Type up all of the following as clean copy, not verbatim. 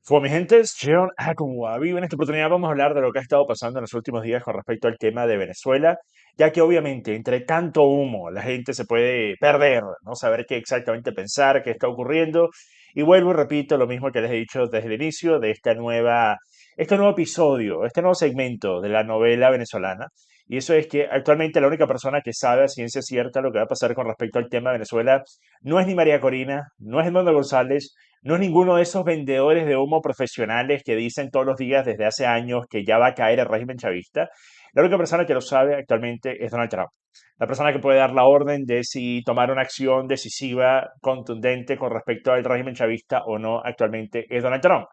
Pues mi gente, John Acunwa. En esta oportunidad vamos a hablar de lo que ha estado pasando en los últimos días con respecto al tema de Venezuela, ya que obviamente entre tanto humo la gente se puede perder, no saber qué exactamente pensar, qué está ocurriendo. Y vuelvo y repito lo mismo que les he dicho desde el inicio de este nuevo episodio, este nuevo segmento de la novela venezolana. Y eso es que actualmente la única persona que sabe a ciencia cierta lo que va a pasar con respecto al tema de Venezuela no es ni María Corina, no es Edmundo González, no es ninguno de esos vendedores de humo profesionales que dicen todos los días desde hace años que ya va a caer el régimen chavista. La única persona que lo sabe actualmente es Donald Trump. La persona que puede dar la orden de si tomar una acción decisiva, contundente con respecto al régimen chavista o no actualmente es Donald Trump.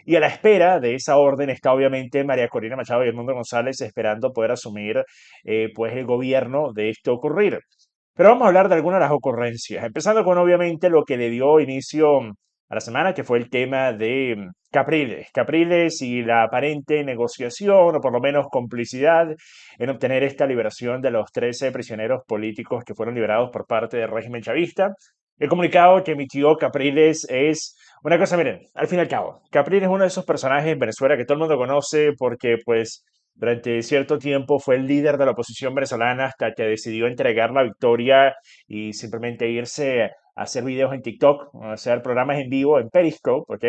Y a la espera de esa orden está obviamente María Corina Machado y Edmundo González esperando poder asumir pues el gobierno de esto ocurrir. Pero vamos a hablar de algunas de las ocurrencias, empezando con obviamente lo que le dio inicio a la semana, que fue el tema de Capriles. Capriles y la aparente negociación, o por lo menos complicidad, en obtener esta liberación de los 13 prisioneros políticos que fueron liberados por parte del régimen chavista. El comunicado que emitió Capriles es una cosa, miren, al fin y al cabo, Capriles es uno de esos personajes en Venezuela que todo el mundo conoce porque, pues, durante cierto tiempo fue el líder de la oposición venezolana hasta que decidió entregar la victoria y simplemente irse a hacer videos en TikTok, a hacer programas en vivo en Periscope, ¿ok?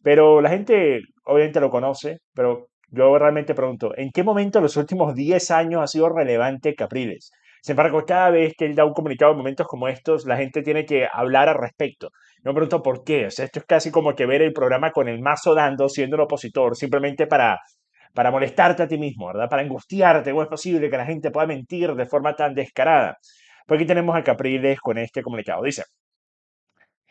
Pero la gente obviamente lo conoce, pero yo realmente pregunto, ¿en qué momento en los últimos 10 años ha sido relevante Capriles? Sin embargo, cada vez que él da un comunicado en momentos como estos, la gente tiene que hablar al respecto. Yo me pregunto por qué. O sea, esto es casi como que ver el programa con el mazo dando, siendo un opositor, simplemente para molestarte a ti mismo, ¿verdad? Para angustiarte, ¿cómo es posible que la gente pueda mentir de forma tan descarada? Pues aquí tenemos a Capriles con este comunicado. Dice,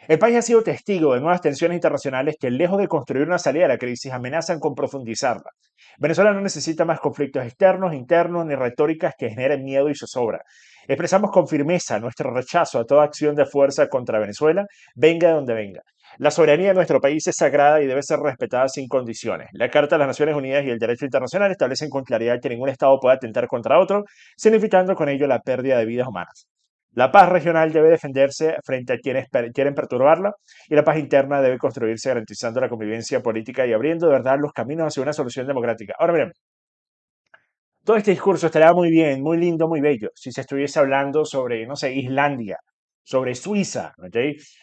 el país ha sido testigo de nuevas tensiones internacionales que, lejos de construir una salida a la crisis, amenazan con profundizarla. Venezuela no necesita más conflictos externos, internos, ni retóricas que generen miedo y zozobra. Expresamos con firmeza nuestro rechazo a toda acción de fuerza contra Venezuela, venga de donde venga. La soberanía de nuestro país es sagrada y debe ser respetada sin condiciones. La Carta de las Naciones Unidas y el derecho internacional establecen con claridad que ningún Estado puede atentar contra otro, significando con ello la pérdida de vidas humanas. La paz regional debe defenderse frente a quienes quieren perturbarla y la paz interna debe construirse garantizando la convivencia política y abriendo de verdad los caminos hacia una solución democrática. Ahora bien, todo este discurso estaría muy bien, muy lindo, muy bello, si se estuviese hablando sobre, no sé, Islandia, sobre Suiza, ¿ok?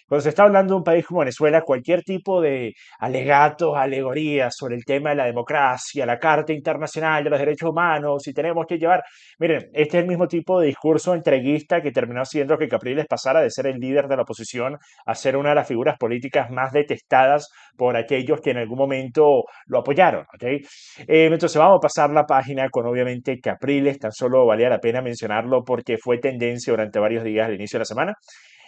Cuando se está hablando de un país como Venezuela, cualquier tipo de alegatos, alegorías sobre el tema de la democracia, la Carta Internacional de los Derechos Humanos, si tenemos que llevar... Miren, este es el mismo tipo de discurso entreguista que terminó haciendo que Capriles pasara de ser el líder de la oposición a ser una de las figuras políticas más detestadas por aquellos que en algún momento lo apoyaron, ¿ok? Entonces vamos a pasar la página con obviamente Capriles, tan solo valía la pena mencionarlo porque fue tendencia durante varios días al inicio de la semana.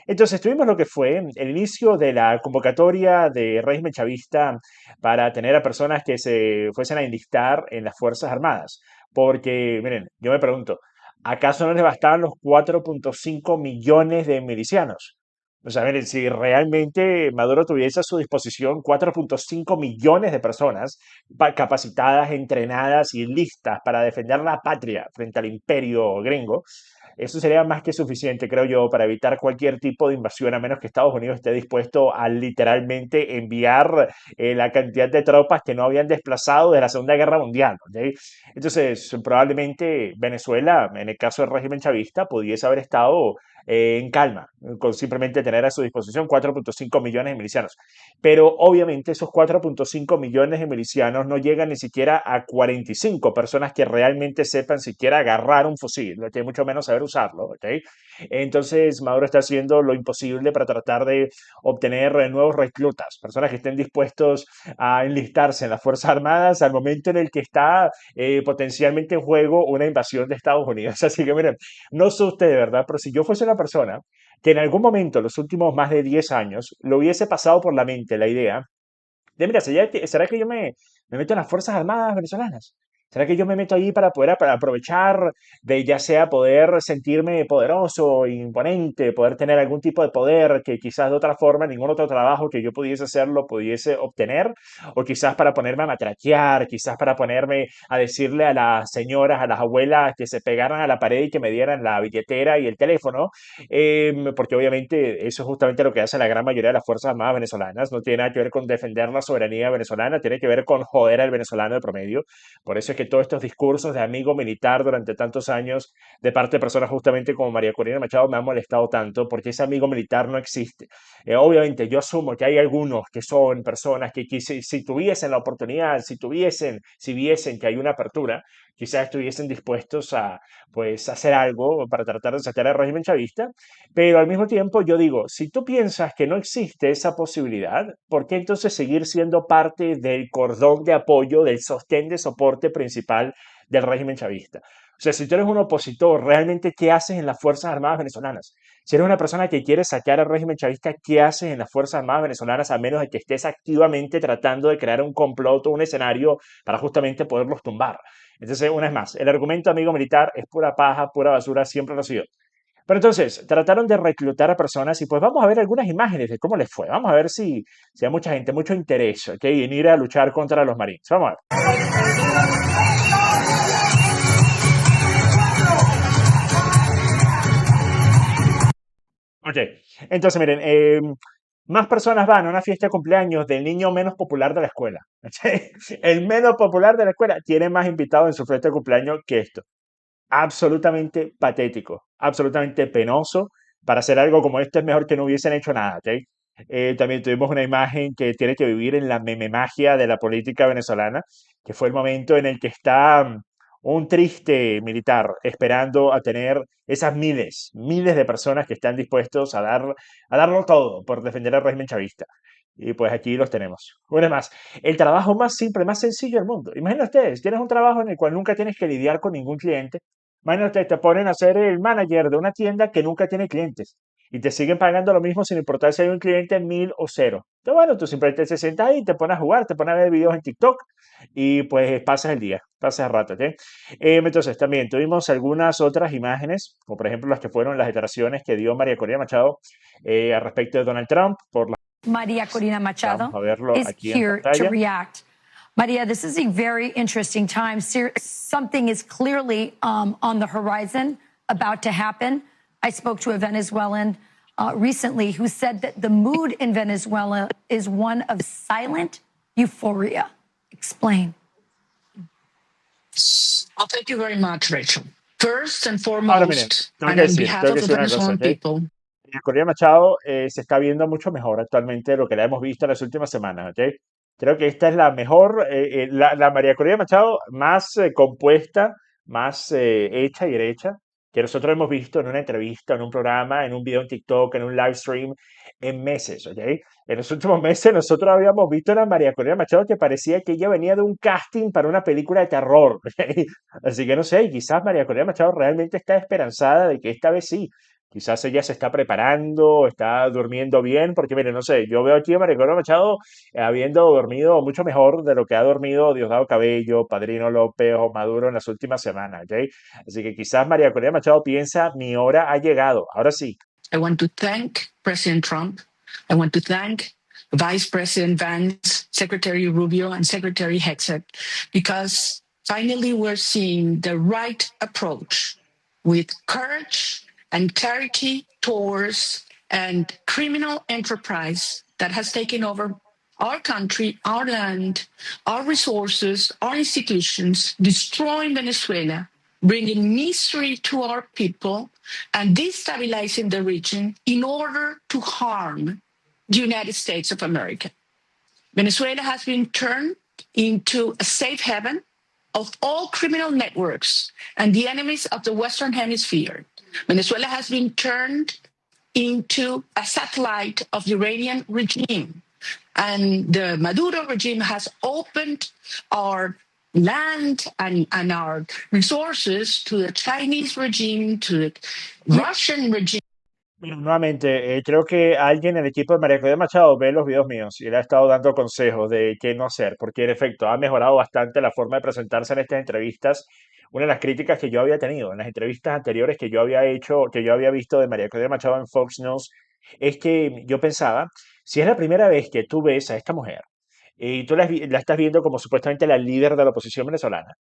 Entonces tuvimos lo que fue el inicio de la convocatoria de régimen chavista para tener a personas que se fuesen a enlistar en las Fuerzas Armadas. Porque, miren, yo me pregunto, ¿acaso no les bastaban los 4.5 millones de milicianos? O sea, miren, si realmente Maduro tuviese a su disposición 4.5 millones de personas capacitadas, entrenadas y listas para defender la patria frente al imperio gringo, eso sería más que suficiente, creo yo, para evitar cualquier tipo de invasión, a menos que Estados Unidos esté dispuesto a literalmente enviar la cantidad de tropas que no habían desplazado desde la Segunda Guerra Mundial, ¿ok? Entonces, probablemente Venezuela, en el caso del régimen chavista, pudiese haber estado en calma, con simplemente tener a su disposición 4.5 millones de milicianos. Pero obviamente esos 4.5 millones de milicianos no llegan ni siquiera a 45 personas que realmente sepan siquiera agarrar un fusil, que mucho menos saber usarlo, ¿ok? Entonces Maduro está haciendo lo imposible para tratar de obtener nuevos reclutas, personas que estén dispuestos a enlistarse en las Fuerzas Armadas al momento en el que está potencialmente en juego una invasión de Estados Unidos. Así que miren, no sé usted de verdad, pero si yo fuese una persona que en algún momento, en los últimos más de 10 años, lo hubiese pasado por la mente la idea de, mira, ¿será que yo me meto en las Fuerzas Armadas venezolanas? ¿Será que yo me meto allí para poder aprovechar de ya sea poder sentirme poderoso, imponente, poder tener algún tipo de poder que quizás de otra forma ningún otro trabajo que yo pudiese hacer lo pudiese obtener? O quizás para ponerme a matraquear, quizás para ponerme a decirle a las señoras, a las abuelas que se pegaran a la pared y que me dieran la billetera y el teléfono, porque obviamente eso es justamente lo que hace la gran mayoría de las Fuerzas Armadas venezolanas. No tiene nada que ver con defender la soberanía venezolana, tiene que ver con joder al venezolano de promedio. Por eso es que todos estos discursos de amigo militar durante tantos años de parte de personas justamente como María Corina Machado me han molestado tanto porque ese amigo militar no existe. Obviamente yo asumo que hay algunos que son personas que si tuviesen la oportunidad, si viesen que hay una apertura, quizás estuviesen dispuestos a pues hacer algo para tratar de sacar al régimen chavista, pero al mismo tiempo yo digo, si tú piensas que no existe esa posibilidad, ¿por qué entonces seguir siendo parte del cordón de apoyo, del sostén de soporte principal del régimen chavista? O sea, si tú eres un opositor, realmente, ¿qué haces en las Fuerzas Armadas venezolanas? Si eres una persona que quiere sacar al régimen chavista, ¿qué haces en las Fuerzas Armadas venezolanas a menos de que estés activamente tratando de crear un complot o un escenario para justamente poderlos tumbar? Entonces, una vez más, el argumento amigo militar es pura paja, pura basura, siempre lo ha sido. Pero entonces, trataron de reclutar a personas y pues vamos a ver algunas imágenes de cómo les fue. Vamos a ver si hay mucha gente, mucho interés, ¿ok? En ir a luchar contra los marines. Vamos a ver. Ok, entonces miren, más personas van a una fiesta de cumpleaños del niño menos popular de la escuela. ¿Ok? El menos popular de la escuela tiene más invitados en su fiesta de cumpleaños que esto. Absolutamente patético, absolutamente penoso. Para hacer algo como esto es mejor que no hubiesen hecho nada, ¿ok? También tuvimos una imagen que tiene que vivir en la meme magia de la política venezolana, que fue el momento en el que está un triste militar esperando a tener esas miles de personas que están dispuestos a darlo todo por defender al régimen chavista. Y pues aquí los tenemos. Una más, el trabajo más simple, más sencillo del mundo. Imagina ustedes, tienes un trabajo en el cual nunca tienes que lidiar con ningún cliente. Imagina ustedes, te ponen a ser el manager de una tienda que nunca tiene clientes y te siguen pagando lo mismo sin importar si hay un cliente 1000 o cero. Entonces, bueno, tú simplemente te sientas ahí, te pones a jugar, te pones a ver videos en TikTok y pues pasas el día, pasas el rato, ¿ok? Entonces, también tuvimos algunas otras imágenes, como por ejemplo las que fueron las declaraciones que dio María Corina Machado al respecto de Donald Trump por la... Maria Corina Vamos Machado a verlo is aquí en here to pantalla. react. Maria, this is a very interesting time. Something is clearly on the horizon, about to happen. I spoke to a Venezuelan recently who said that the mood in Venezuela is one of silent euphoria. Explain. Well, thank you very much, Rachel. First and Ahora miren, foremost, and on behalf tengo que of the decir una cosa, Venezuelan ¿ok? people, Corina Machado se está viendo mucho mejor actualmente de lo que la hemos visto en las últimas semanas, ¿ok? Creo que esta es la mejor, la María Corina Machado más compuesta, más hecha y derecha que nosotros hemos visto en una entrevista, en un programa, en un video en TikTok, en un live stream, en meses, ¿ok? En los últimos meses nosotros habíamos visto a la María Corina Machado que parecía que ella venía de un casting para una película de terror, ¿ok? Así que no sé, quizás María Corina Machado realmente está esperanzada de que esta vez sí. Quizás ella se está preparando, está durmiendo bien, porque mire, no sé, yo veo aquí a María Corina Machado habiendo dormido mucho mejor de lo que ha dormido Diosdado Cabello, Padrino López o Maduro en las últimas semanas, ¿ok? Así que quizás María Corina Machado piensa, mi hora ha llegado, ahora sí. I want to thank President Trump. I want to thank Vice President Vance, Secretary Rubio, and Secretary Hexet, because finally we're seeing the right approach with courage and clarity towards and criminal enterprise that has taken over our country, our land, our resources, our institutions, destroying Venezuela, bringing misery to our people, and destabilizing the region in order to harm the United States of America. Venezuela has been turned into a safe haven of all criminal networks and the enemies of the Western Hemisphere. Venezuela has been turned into a satellite of the Iranian regime. And the Maduro regime has opened our land and our resources to the Chinese regime, to the Russian regime. Bueno, nuevamente, creo que alguien en el equipo de María Claudia Machado ve los videos míos y le ha estado dando consejos de qué no hacer, porque en efecto ha mejorado bastante la forma de presentarse en estas entrevistas. Una de las críticas que yo había tenido en las entrevistas anteriores que yo había hecho, que yo había visto de María Claudia Machado en Fox News, es que yo pensaba, si es la primera vez que tú ves a esta mujer y tú la estás viendo como supuestamente la líder de la oposición venezolana,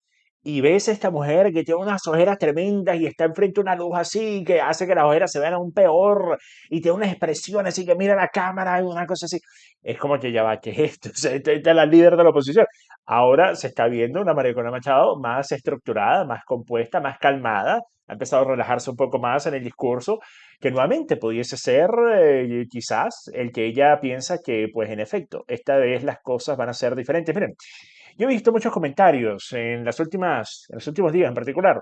y ves a esta mujer que tiene unas ojeras tremendas y está enfrente de una luz así que hace que las ojeras se vean aún peor y tiene una expresión así que mira la cámara y una cosa así. Es como que ya va, ¿qué es esto? O sea, esta es la líder de la oposición. Ahora se está viendo una María Corina Machado más estructurada, más compuesta, más calmada. Ha empezado a relajarse un poco más en el discurso, que nuevamente pudiese ser quizás el que ella piensa que, pues en efecto, esta vez las cosas van a ser diferentes. Miren, yo he visto muchos comentarios en los últimos días en particular,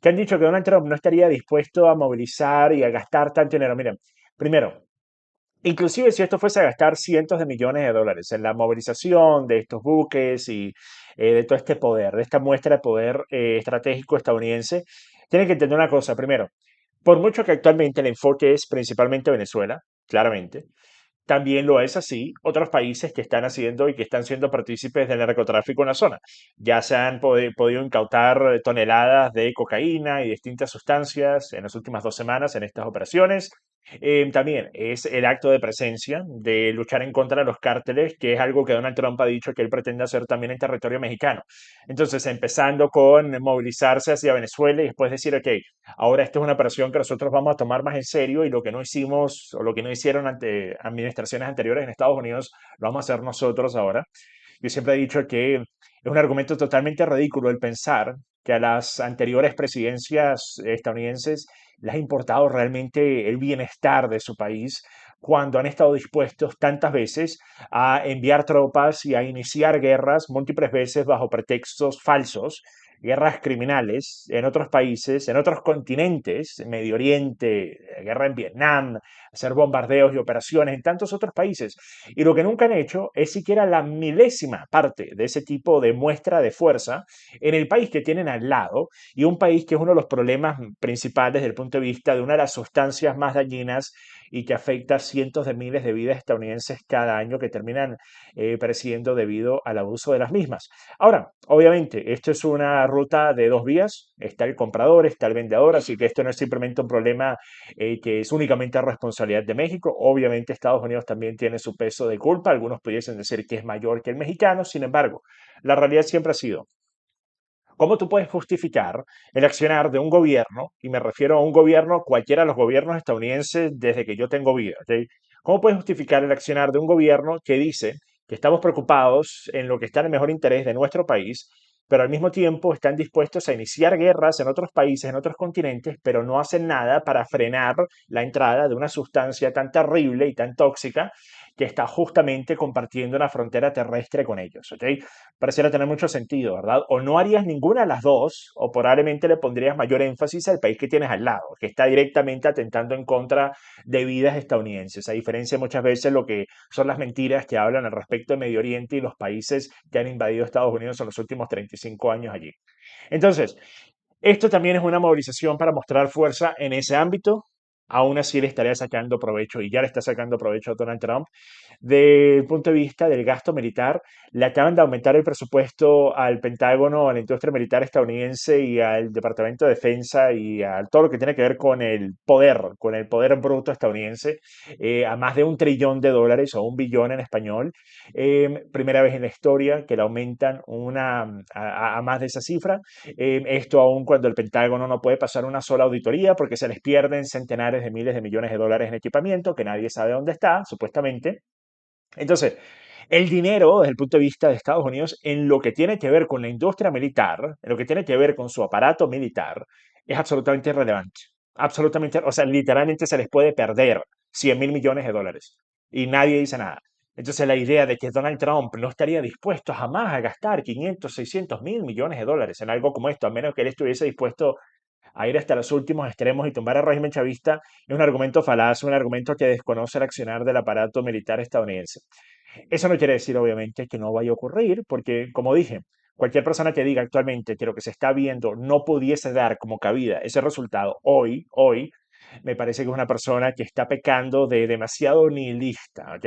que han dicho que Donald Trump no estaría dispuesto a movilizar y a gastar tanto dinero. Miren, primero, inclusive si esto fuese a gastar cientos de millones de dólares en la movilización de estos buques y de todo este poder, de esta muestra de poder estratégico estadounidense, tienen que entender una cosa. Primero, por mucho que actualmente el enfoque es principalmente Venezuela, claramente, también lo es así otros países que están haciendo y que están siendo partícipes del narcotráfico en la zona. Ya se han podido incautar toneladas de cocaína y distintas sustancias en las últimas 2 semanas en estas operaciones. También es el acto de presencia de luchar en contra de los cárteles, que es algo que Donald Trump ha dicho que él pretende hacer también en territorio mexicano. Entonces, empezando con movilizarse hacia Venezuela y después decir, ok, ahora esta es una operación que nosotros vamos a tomar más en serio y lo que no hicimos o lo que no hicieron ante administraciones anteriores en Estados Unidos, lo vamos a hacer nosotros ahora. Yo siempre he dicho que es un argumento totalmente ridículo el pensar que a las anteriores presidencias estadounidenses les ha importado realmente el bienestar de su país cuando han estado dispuestos tantas veces a enviar tropas y a iniciar guerras múltiples veces bajo pretextos falsos, guerras criminales en otros países, en otros continentes, Medio Oriente, guerra en Vietnam, hacer bombardeos y operaciones en tantos otros países. Y lo que nunca han hecho es siquiera la milésima parte de ese tipo de muestra de fuerza en el país que tienen al lado y un país que es uno de los problemas principales desde el punto de vista de una de las sustancias más dañinas y que afecta a cientos de miles de vidas estadounidenses cada año que terminan pereciendo debido al abuso de las mismas. Ahora, obviamente, esto es una ruta de dos vías. Está el comprador, está el vendedor, así que esto no es simplemente un problema que es únicamente responsabilidad de México. Obviamente, Estados Unidos también tiene su peso de culpa. Algunos pudiesen decir que es mayor que el mexicano. Sin embargo, la realidad siempre ha sido ¿cómo tú puedes justificar el accionar de un gobierno? Y me refiero a un gobierno, cualquiera de los gobiernos estadounidenses desde que yo tengo vida, ¿ok? ¿Cómo puedes justificar el accionar de un gobierno que dice que estamos preocupados en lo que está en el mejor interés de nuestro país, pero al mismo tiempo están dispuestos a iniciar guerras en otros países, en otros continentes, pero no hacen nada para frenar la entrada de una sustancia tan terrible y tan tóxica que está justamente compartiendo una frontera terrestre con ellos, ¿ok? Pareciera tener mucho sentido, ¿verdad? O no harías ninguna de las dos, o probablemente le pondrías mayor énfasis al país que tienes al lado, que está directamente atentando en contra de vidas estadounidenses, a diferencia de muchas veces lo que son las mentiras que hablan al respecto de Medio Oriente y los países que han invadido Estados Unidos en los últimos 35 años allí. Entonces, esto también es una movilización para mostrar fuerza en ese ámbito. Aún así le estaría sacando provecho y ya le está sacando provecho a Donald Trump. Desde el punto de vista del gasto militar, le acaban de aumentar el presupuesto al Pentágono, a la industria militar estadounidense y al Departamento de Defensa y a todo lo que tiene que ver con el poder bruto estadounidense, a más de $1 trillón o 1 billón en español. Primera vez en la historia que le aumentan a más de esa cifra. Esto aún cuando el Pentágono no puede pasar una sola auditoría porque se les pierden centenares de miles de millones de dólares en equipamiento que nadie sabe dónde está, supuestamente. Entonces, el dinero, desde el punto de vista de Estados Unidos, en lo que tiene que ver con la industria militar, en lo que tiene que ver con su aparato militar, es absolutamente irrelevante. Absolutamente, o sea, literalmente se les puede perder 100.000 millones de dólares y nadie dice nada. Entonces, la idea de que Donald Trump no estaría dispuesto jamás a gastar 500, 600.000 millones de dólares en algo como esto, a menos que él estuviese dispuesto a ir hasta los últimos extremos y tumbar al régimen chavista, es un argumento falaz, un argumento que desconoce el accionar del aparato militar estadounidense. Eso no quiere decir, obviamente, que no vaya a ocurrir, porque, como dije, cualquier persona que diga actualmente que lo que se está viendo no pudiese dar como cabida ese resultado hoy, me parece que es una persona que está pecando de demasiado nihilista, ¿ok?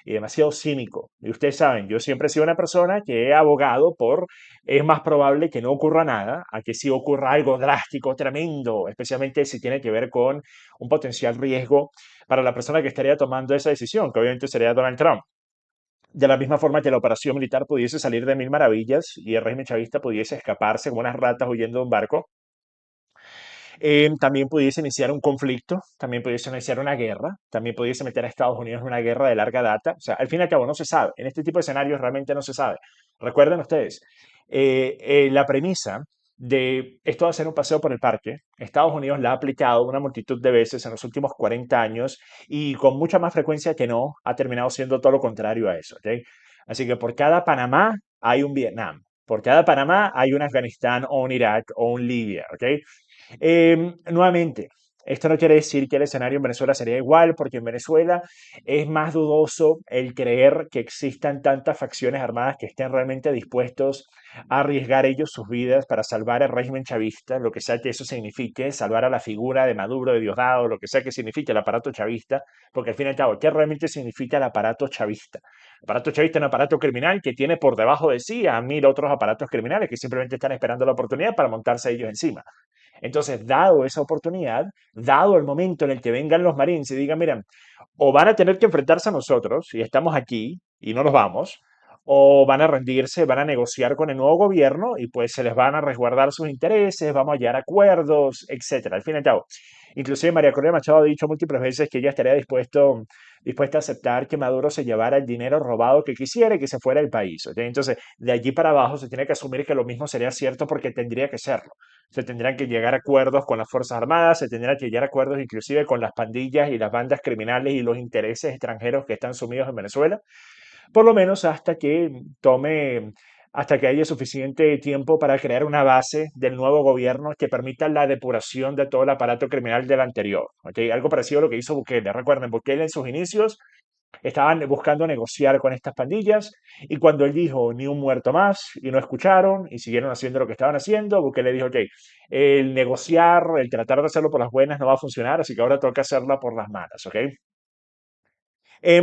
Y demasiado cínico. Y ustedes saben, yo siempre he sido una persona que he abogado por, es más probable que no ocurra nada, a que sí ocurra algo drástico, tremendo, especialmente si tiene que ver con un potencial riesgo para la persona que estaría tomando esa decisión, que obviamente sería Donald Trump. De la misma forma que la operación militar pudiese salir de mil maravillas y el régimen chavista pudiese escaparse como unas ratas huyendo de un barco, también pudiese iniciar un conflicto, también pudiese iniciar una guerra, también pudiese meter a Estados Unidos en una guerra de larga data. O sea, al fin y al cabo no se sabe. En este tipo de escenarios realmente no se sabe. Recuerden ustedes, la premisa de esto va a ser un paseo por el parque. Estados Unidos la ha aplicado una multitud de veces en los últimos 40 años y con mucha más frecuencia que no ha terminado siendo todo lo contrario a eso. ¿Ok? Así que por cada Panamá hay un Vietnam. Por cada Panamá hay un Afganistán o un Irak o un Libia. ¿Ok? Nuevamente, esto no quiere decir que el escenario en Venezuela sería igual, porque en Venezuela es más dudoso el creer que existan tantas facciones armadas que estén realmente dispuestos a arriesgar ellos sus vidas para salvar el régimen chavista, lo que sea que eso signifique, salvar a la figura de Maduro, de Diosdado, lo que sea que signifique el aparato chavista, porque al fin y al cabo, ¿qué realmente significa el aparato chavista? El aparato chavista es un aparato criminal que tiene por debajo de sí a mil otros aparatos criminales que simplemente están esperando la oportunidad para montarse ellos encima. Entonces, dado esa oportunidad, dado el momento en el que vengan los marines y digan, miren, o van a tener que enfrentarse a nosotros y estamos aquí y no nos vamos, o van a rendirse, van a negociar con el nuevo gobierno y pues se les van a resguardar sus intereses, vamos a llegar a acuerdos, etcétera. Al fin y al cabo, inclusive María Corina Machado ha dicho múltiples veces que ella estaría dispuesta a aceptar que Maduro se llevara el dinero robado que quisiera y que se fuera del país. ¿Ok? Entonces, de allí para abajo se tiene que asumir que lo mismo sería cierto porque tendría que serlo. Se tendrán que llegar a acuerdos con las Fuerzas Armadas, se tendrán que llegar a acuerdos inclusive con las pandillas y las bandas criminales y los intereses extranjeros que están sumidos en Venezuela, por lo menos hasta que haya suficiente tiempo para crear una base del nuevo gobierno que permita la depuración de todo el aparato criminal del anterior. ¿Ok? Algo parecido a lo que hizo Bukele. Recuerden, Bukele en sus inicios estaban buscando negociar con estas pandillas y cuando él dijo ni un muerto más y no escucharon y siguieron haciendo lo que estaban haciendo, Bukele dijo, ok, el negociar, el tratar de hacerlo por las buenas no va a funcionar, así que ahora toca hacerla por las malas, ¿ok?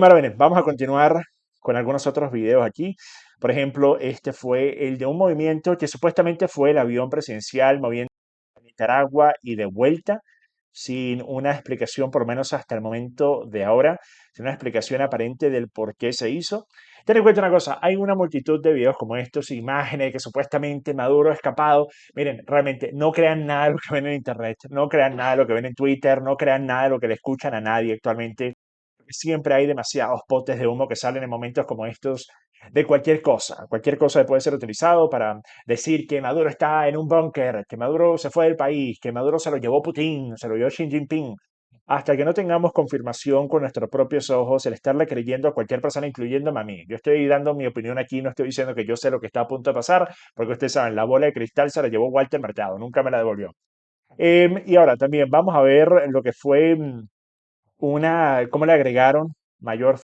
Ahora bien, vamos a continuar con algunos otros videos aquí. Por ejemplo, este fue el de un movimiento que supuestamente fue el avión presidencial moviendo a Nicaragua y de vuelta, sin una explicación, por lo menos hasta el momento de ahora, sin una explicación aparente del por qué se hizo. Ten en cuenta una cosa, hay una multitud de videos como estos, imágenes de que supuestamente Maduro ha escapado. Miren, realmente no crean nada de lo que ven en Internet, no crean nada de lo que ven en Twitter, no crean nada de lo que le escuchan a nadie actualmente. Siempre hay demasiados potes de humo que salen en momentos como estos de cualquier cosa. Cualquier cosa que puede ser utilizado para decir que Maduro está en un búnker, que Maduro se fue del país, que Maduro se lo llevó Putin, se lo llevó Xi Jinping. Hasta que no tengamos confirmación con nuestros propios ojos, el estarle creyendo a cualquier persona, incluyéndome a mí. Yo estoy dando mi opinión aquí, no estoy diciendo que yo sé lo que está a punto de pasar, porque ustedes saben, la bola de cristal se la llevó Walter Mercado, nunca me la devolvió. Y ahora también vamos a ver lo que fue cómo le agregaron mayor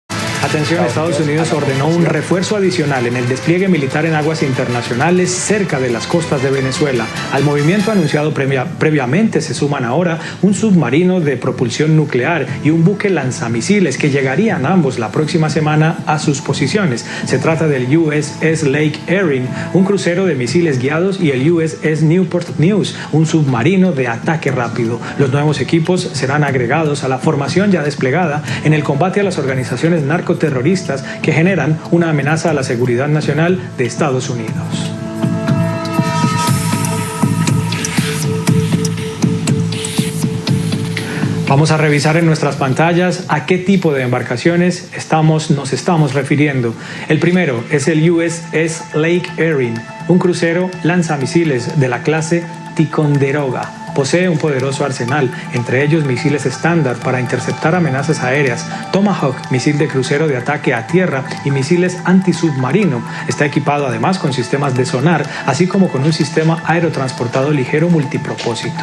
Atención, Estados Estados Unidos a Unidos la ordenó un operación. refuerzo adicional en el despliegue militar en aguas internacionales cerca de las costas de Venezuela. Al movimiento anunciado previamente se suman ahora un submarino de propulsión nuclear y un buque lanzamisiles que llegarían ambos la próxima semana a sus posiciones. Se trata del USS Lake Erin, un crucero de misiles guiados, y el USS Newport News, un submarino de ataque rápido. Los nuevos equipos serán agregados a la formación ya desplegada en el combate a las organizaciones narcoterroristas que generan una amenaza a la seguridad nacional de Estados Unidos. Vamos a revisar en nuestras pantallas a qué tipo de embarcaciones nos estamos refiriendo. El primero es el USS Lake Erin, un crucero lanzamisiles de la clase Ticonderoga. Posee un poderoso arsenal, entre ellos misiles estándar para interceptar amenazas aéreas, Tomahawk, misil de crucero de ataque a tierra, y misiles antisubmarino. Está equipado además con sistemas de sonar, así como con un sistema aerotransportado ligero multipropósito.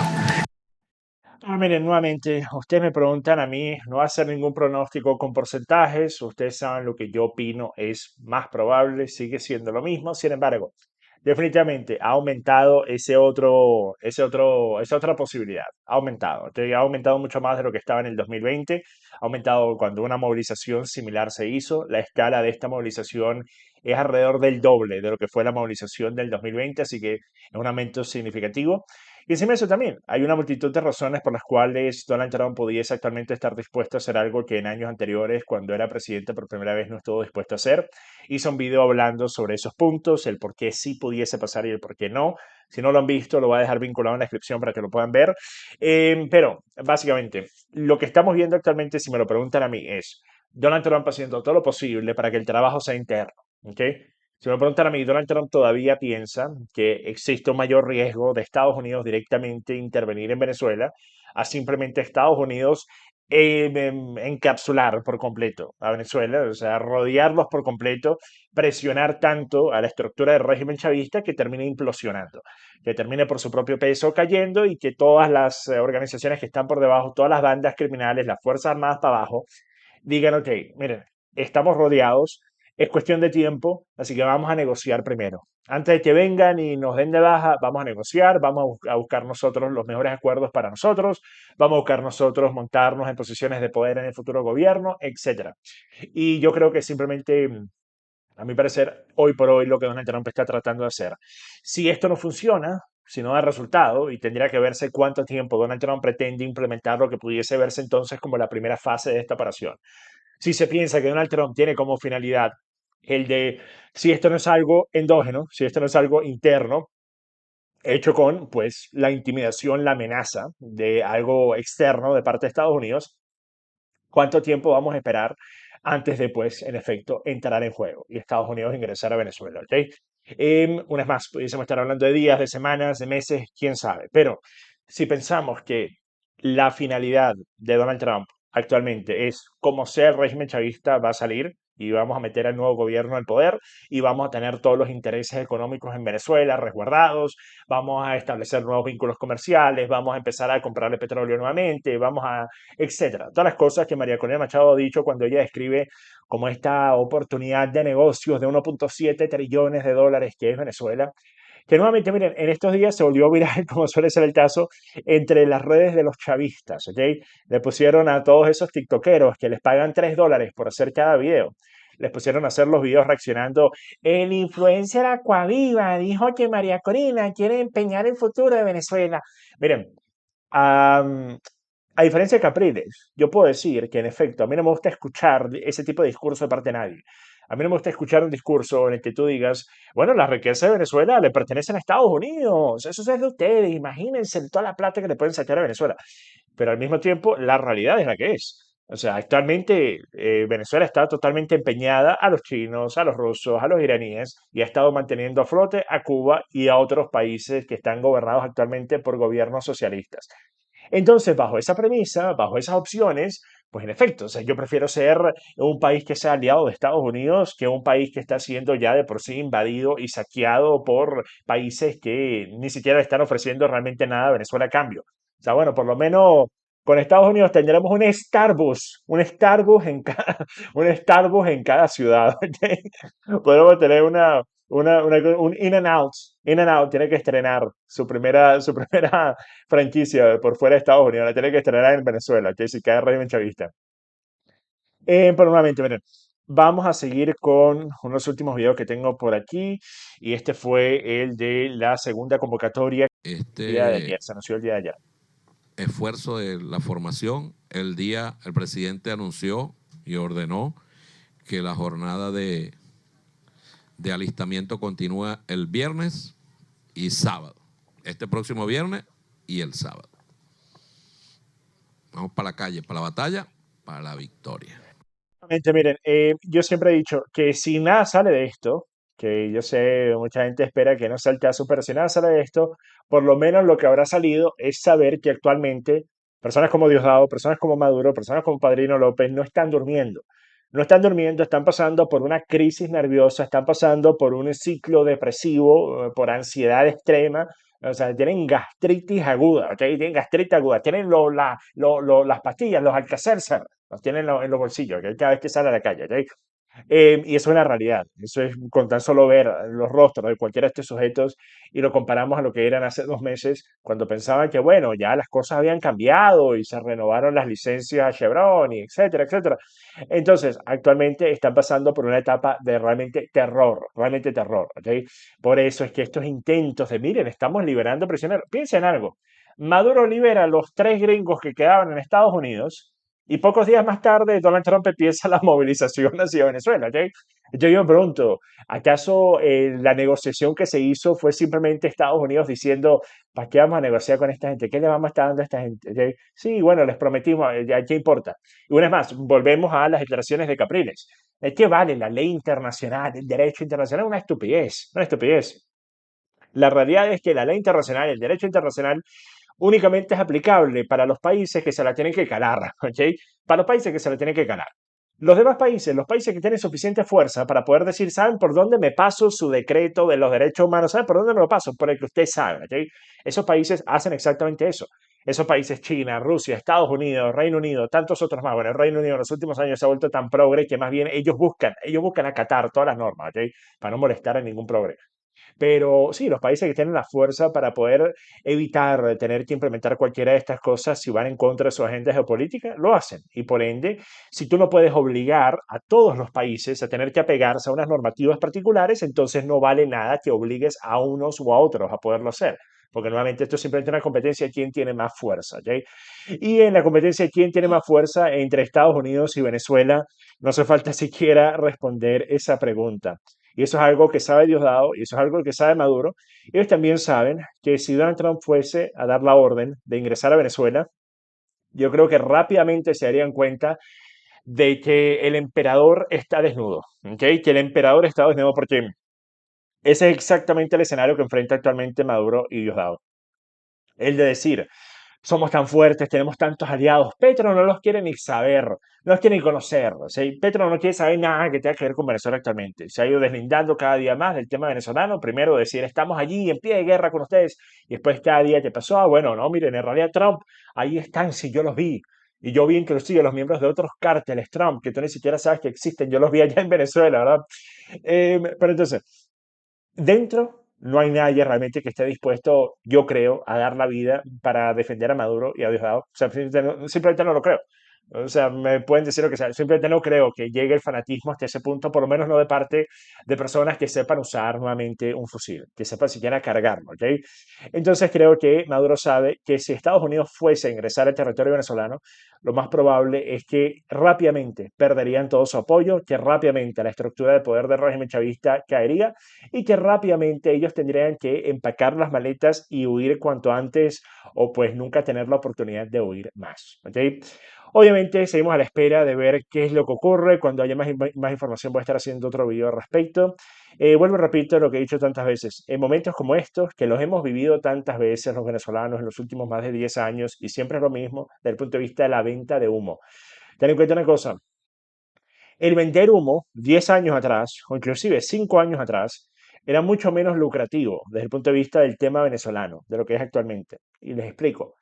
Miren, nuevamente, ustedes me preguntan a mí, no va a hacer ningún pronóstico con porcentajes, ustedes saben lo que yo opino es más probable, sigue siendo lo mismo, sin embargo, definitivamente ha aumentado esa otra posibilidad. Ha aumentado, ¿ok? Ha aumentado mucho más de lo que estaba en el 2020. Ha aumentado cuando una movilización similar se hizo. La escala de esta movilización es alrededor del doble de lo que fue la movilización del 2020, así que es un aumento significativo. Y encima de eso también, hay una multitud de razones por las cuales Donald Trump pudiese actualmente estar dispuesto a hacer algo que en años anteriores, cuando era presidente por primera vez, no estuvo dispuesto a hacer. Hizo un video hablando sobre esos puntos, el por qué sí pudiese pasar y el por qué no. Si no lo han visto, lo voy a dejar vinculado en la descripción para que lo puedan ver. Pero, básicamente, lo que estamos viendo actualmente, si me lo preguntan a mí, es Donald Trump haciendo todo lo posible para que el trabajo sea interno. ¿Ok? Si me preguntan a mí, Donald Trump todavía piensa que existe un mayor riesgo de Estados Unidos directamente intervenir en Venezuela a simplemente Estados Unidos encapsular por completo a Venezuela, o sea, rodearlos por completo, presionar tanto a la estructura del régimen chavista que termine implosionando, que termine por su propio peso cayendo y que todas las organizaciones que están por debajo, todas las bandas criminales, las Fuerzas Armadas para abajo, digan, ok, miren, estamos rodeados, es cuestión de tiempo, así que vamos a negociar primero. Antes de que vengan y nos den de baja, vamos a negociar, vamos a buscar nosotros los mejores acuerdos para nosotros, vamos a buscar nosotros montarnos en posiciones de poder en el futuro gobierno, etcétera. Y yo creo que simplemente, a mi parecer, hoy por hoy lo que Donald Trump está tratando de hacer. Si esto no funciona, si no da resultado, y tendría que verse cuánto tiempo Donald Trump pretende implementar lo que pudiese verse entonces como la primera fase de esta operación. Si se piensa que Donald Trump tiene como finalidad el de, si esto no es algo endógeno, si esto no es algo interno, hecho con pues la intimidación, la amenaza de algo externo de parte de Estados Unidos, ¿cuánto tiempo vamos a esperar antes de, pues, en efecto, entrar en juego y Estados Unidos ingresar a Venezuela? ¿Ok? Una vez más, pudiésemos estar hablando de días, de semanas, de meses, quién sabe. Pero si pensamos que la finalidad de Donald Trump actualmente es como sea el régimen chavista va a salir y vamos a meter al nuevo gobierno al poder y vamos a tener todos los intereses económicos en Venezuela resguardados, vamos a establecer nuevos vínculos comerciales, vamos a empezar a comprarle petróleo nuevamente, vamos a etcétera. Todas las cosas que María Corina Machado ha dicho cuando ella describe como esta oportunidad de negocios de 1.7 trillones de dólares que es Venezuela, que nuevamente, miren, en estos días se volvió viral, como suele ser el caso, entre las redes de los chavistas, ¿ok? Le pusieron a todos esos tiktokeros que les pagan $3 por hacer cada video. Les pusieron a hacer los videos reaccionando. El influencer Aquaviva dijo que María Corina quiere empeñar el futuro de Venezuela. Miren, a diferencia de Capriles, yo puedo decir que en efecto, a mí no me gusta escuchar ese tipo de discurso de parte de nadie. A mí no me gusta escuchar un discurso en el que tú digas, bueno, la riqueza de Venezuela le pertenecen a Estados Unidos, eso es de ustedes, imagínense toda la plata que le pueden sacar a Venezuela. Pero al mismo tiempo, la realidad es la que es. O sea, actualmente Venezuela está totalmente empeñada a los chinos, a los rusos, a los iraníes y ha estado manteniendo a flote a Cuba y a otros países que están gobernados actualmente por gobiernos socialistas. Entonces, bajo esa premisa, bajo esas opciones, pues en efecto, o sea, yo prefiero ser un país que sea aliado de Estados Unidos que un país que está siendo ya de por sí invadido y saqueado por países que ni siquiera le están ofreciendo realmente nada a Venezuela a cambio. O sea, bueno, por lo menos con Estados Unidos tendremos un Starbucks en cada ciudad. ¿Ok? Podemos tener un In-N-Out. In-N-Out tiene que estrenar su primera franquicia por fuera de Estados Unidos. La tiene que estrenar en Venezuela, que si cae régimen chavista. Pero nuevamente, miren, vamos a seguir con unos últimos videos que tengo por aquí. Y este fue el de la segunda convocatoria el día de ayer. Se anunció el día de ayer. Esfuerzo de la formación, el presidente anunció y ordenó que la jornada de alistamiento continúa el viernes y sábado. Este próximo viernes y el sábado. Vamos para la calle, para la batalla, para la victoria. Miren, yo siempre he dicho que si nada sale de esto, que yo sé, mucha gente espera que no sea el caso, pero si nada sale de esto, por lo menos lo que habrá salido es saber que actualmente personas como Diosdado, personas como Maduro, personas como Padrino López no están durmiendo. No están durmiendo, están pasando por una crisis nerviosa, están pasando por un ciclo depresivo, por ansiedad extrema, o sea, tienen gastritis aguda, ¿ok? Tienen gastritis aguda, tienen las pastillas, los Alka-Seltzer, los tienen en los bolsillos, ¿ok? Cada vez que sale a la calle, ¿ok? Y eso es una realidad. Eso es con tan solo ver los rostros de cualquiera de estos sujetos y lo comparamos a lo que eran hace 2 meses, cuando pensaban que, bueno, ya las cosas habían cambiado y se renovaron las licencias a Chevron y etcétera, etcétera. Entonces, actualmente están pasando por una etapa de realmente terror, ¿ok? Por eso es que estos intentos de, miren, estamos liberando prisioneros. Piensen algo. Maduro libera a los 3 gringos que quedaban en Estados Unidos y pocos días más tarde, Donald Trump empieza la movilización hacia Venezuela. ¿Ok? Yo me pregunto, ¿acaso la negociación que se hizo fue simplemente Estados Unidos diciendo, ¿para qué vamos a negociar con esta gente? ¿Qué le vamos a estar dando a esta gente? ¿Ok? Sí, bueno, les prometimos, ya, ¿qué importa? Y una vez más, volvemos a las declaraciones de Capriles. ¿De qué vale la ley internacional, el derecho internacional? Una estupidez, una estupidez. La realidad es que la ley internacional, el derecho internacional, únicamente es aplicable para los países que se la tienen que calar, ¿ok? Para los países que se la tienen que calar. Los demás países, los países que tienen suficiente fuerza para poder decir, ¿saben por dónde me paso su decreto de los derechos humanos? ¿Saben por dónde me lo paso? Por el que usted sabe, ¿ok? Esos países hacen exactamente eso. Esos países, China, Rusia, Estados Unidos, Reino Unido, tantos otros más. Bueno, el Reino Unido en los últimos años se ha vuelto tan progre que más bien ellos buscan acatar todas las normas, ¿ok? Para no molestar a ningún progre. Pero sí, los países que tienen la fuerza para poder evitar tener que implementar cualquiera de estas cosas si van en contra de su agenda geopolítica, lo hacen. Y por ende, si tú no puedes obligar a todos los países a tener que apegarse a unas normativas particulares, entonces no vale nada que obligues a unos u a otros a poderlo hacer. Porque nuevamente esto es simplemente una competencia de quién tiene más fuerza. ¿Ok? Y en la competencia de quién tiene más fuerza entre Estados Unidos y Venezuela, no hace falta siquiera responder esa pregunta. Y eso es algo que sabe Diosdado y eso es algo que sabe Maduro. Ellos también saben que si Donald Trump fuese a dar la orden de ingresar a Venezuela, yo creo que rápidamente se darían cuenta de que el emperador está desnudo, ¿ok? Que el emperador está desnudo porque ese es exactamente el escenario que enfrenta actualmente Maduro y Diosdado. El de decir, somos tan fuertes, tenemos tantos aliados. Petro no los quiere ni saber, no los quiere ni conocer. O sea, Petro no quiere saber nada que tenga que ver con Venezuela actualmente. Se ha ido deslindando cada día más del tema venezolano. Primero decir, estamos allí en pie de guerra con ustedes. Y después cada día que pasó, bueno, no, miren, en realidad Trump, ahí están, si yo los vi. Y yo vi inclusive a los miembros de otros cárteles Trump, que tú ni siquiera sabes que existen. Yo los vi allá en Venezuela, ¿verdad? Pero entonces, dentro no hay nadie realmente que esté dispuesto, yo creo, a dar la vida para defender a Maduro y a Diosdado. O sea, simplemente no lo creo. O sea, me pueden decir lo que sea. Simplemente no creo que llegue el fanatismo hasta ese punto, por lo menos no de parte de personas que sepan usar nuevamente un fusil, que sepan siquiera cargarlo, ¿ok? Entonces creo que Maduro sabe que si Estados Unidos fuese a ingresar al territorio venezolano, lo más probable es que rápidamente perderían todo su apoyo, que rápidamente la estructura de poder del régimen chavista caería y que rápidamente ellos tendrían que empacar las maletas y huir cuanto antes o pues nunca tener la oportunidad de huir más. ¿Ok? Obviamente seguimos a la espera de ver qué es lo que ocurre. Cuando haya más información voy a estar haciendo otro video al respecto. Vuelvo y repito lo que he dicho tantas veces. En momentos como estos, que los hemos vivido tantas veces los venezolanos en los últimos más de 10 años y siempre es lo mismo desde el punto de vista de la venta de humo. Ten en cuenta una cosa, el vender humo 10 años atrás, o inclusive 5 años atrás, era mucho menos lucrativo desde el punto de vista del tema venezolano, de lo que es actualmente. Y les explico.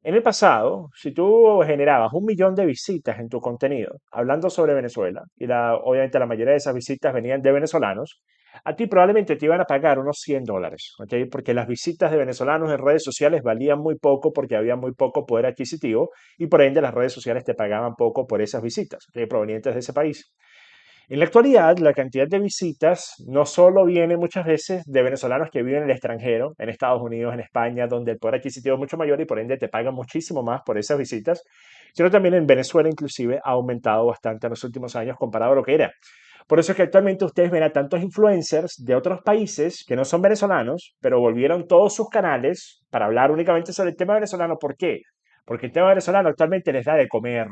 En el pasado, si tú generabas 1 millón de visitas en tu contenido hablando sobre Venezuela, y obviamente la mayoría de esas visitas venían de venezolanos, a ti probablemente te iban a pagar unos $100, ¿ok? Porque las visitas de venezolanos en redes sociales valían muy poco porque había muy poco poder adquisitivo y por ende las redes sociales te pagaban poco por esas visitas, ¿ok? Provenientes de ese país. En la actualidad, la cantidad de visitas no solo viene muchas veces de venezolanos que viven en el extranjero, en Estados Unidos, en España, donde el poder adquisitivo es mucho mayor y por ende te pagan muchísimo más por esas visitas, sino también en Venezuela inclusive ha aumentado bastante en los últimos años comparado a lo que era. Por eso es que actualmente ustedes ven a tantos influencers de otros países que no son venezolanos, pero volvieron todos sus canales para hablar únicamente sobre el tema venezolano. ¿Por qué? Porque el tema venezolano actualmente les da de comer,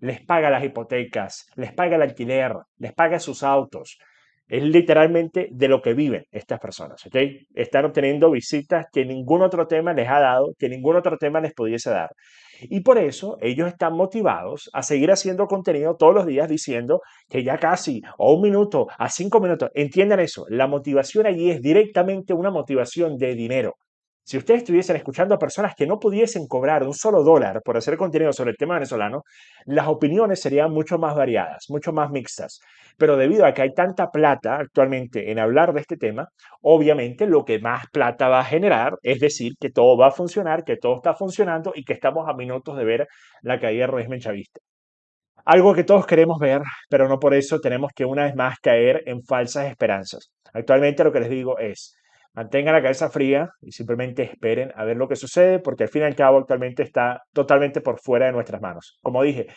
les paga las hipotecas, les paga el alquiler, les paga sus autos. Es literalmente de lo que viven estas personas, ¿ok? Están obteniendo visitas que ningún otro tema les ha dado, que ningún otro tema les pudiese dar. Y por eso ellos están motivados a seguir haciendo contenido todos los días diciendo que ya casi, o 1 minuto, a 5 minutos, entiendan eso, la motivación allí es directamente una motivación de dinero. Si ustedes estuviesen escuchando a personas que no pudiesen cobrar un solo dólar por hacer contenido sobre el tema venezolano, las opiniones serían mucho más variadas, mucho más mixtas. Pero debido a que hay tanta plata actualmente en hablar de este tema, obviamente lo que más plata va a generar es decir que todo va a funcionar, que todo está funcionando y que estamos a minutos de ver la caída del régimen chavista. Algo que todos queremos ver, pero no por eso tenemos que una vez más caer en falsas esperanzas. Actualmente lo que les digo es, mantengan la cabeza fría y simplemente esperen a ver lo que sucede, porque al fin y al cabo actualmente está totalmente por fuera de nuestras manos. Como dije,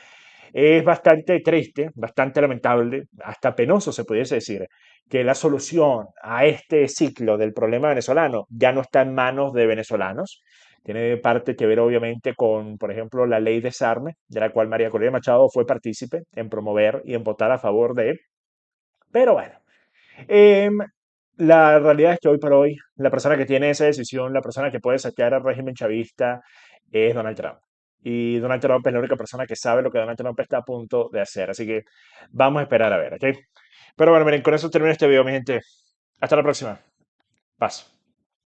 es bastante triste, bastante lamentable, hasta penoso se pudiese decir, que la solución a este ciclo del problema venezolano ya no está en manos de venezolanos. Tiene parte que ver obviamente con, por ejemplo, la ley de desarme, de la cual María Corina Machado fue partícipe en promover y en votar a favor de. Pero bueno, em, la realidad es que hoy por hoy la persona que tiene esa decisión, la persona que puede saquear al régimen chavista es Donald Trump. Y Donald Trump es la única persona que sabe lo que Donald Trump está a punto de hacer. Así que vamos a esperar a ver, ¿ok? Pero bueno, miren, con eso termino este video, mi gente. Hasta la próxima. Paz.